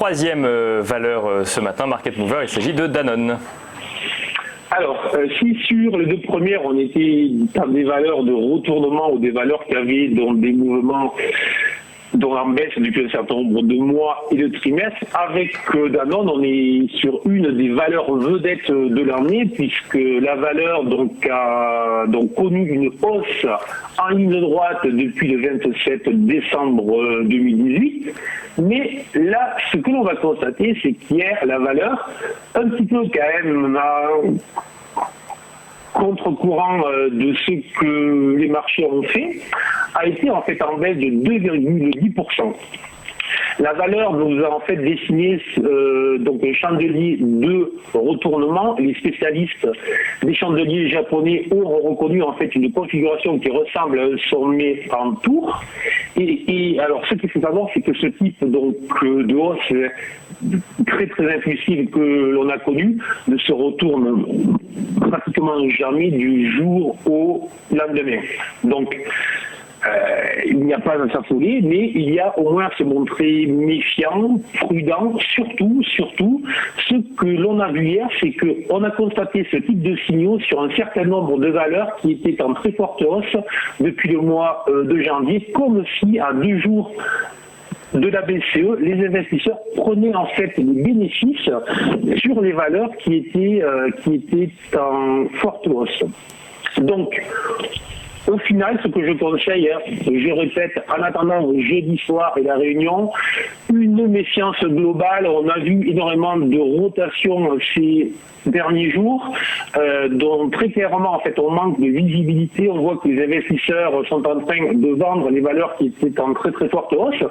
troisième valeur ce matin, Market Mover, il s'agit de Danone. Alors, si sur les deux premières, on était dans des valeurs de retournement ou des valeurs qui avaient des mouvements dont en baisse depuis un certain nombre de mois et de trimestres, avec Danone, on est sur une des valeurs vedettes de l'année, puisque la valeur a connu une hausse en ligne droite depuis le 27 décembre 2018. Mais là, ce que l'on va constater, c'est qu'hier, la valeur, un petit peu quand même, contre-courant de ce que les marchés ont fait, a été en fait en baisse de 2,10%. La valeur nous a en fait dessiné un chandelier de retournement. Les spécialistes des chandeliers japonais ont reconnu en fait une configuration qui ressemble à un sommet en tour. Et alors ce qu'il faut savoir, c'est que ce type de hausse très très impulsive que l'on a connu ne se retourne pratiquement jamais du jour au lendemain. Donc il n'y a pas à s'affoler, mais il y a au moins à se montrer méfiant, prudent, surtout, ce que l'on a vu hier, c'est qu'on a constaté ce type de signaux sur un certain nombre de valeurs qui étaient en très forte hausse depuis le mois de janvier, comme si à 2 jours de la BCE, les investisseurs prenaient en fait les bénéfices sur les valeurs qui étaient en forte hausse. Donc, au final, ce que je conseille, je répète, en attendant jeudi soir et la réunion, une méfiance globale. On a vu énormément de rotation ces derniers jours, dont très clairement, en fait, on manque de visibilité. On voit que les investisseurs sont en train de vendre les valeurs qui étaient en très très forte hausse,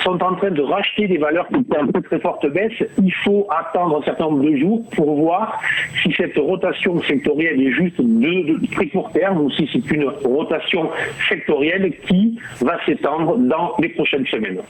sont en train de racheter des valeurs qui étaient en très très forte baisse. Il faut attendre un certain nombre de jours pour voir si cette rotation sectorielle est juste de très court terme ou si c'est une rotation sectorielle qui va s'étendre dans les prochaines semaines.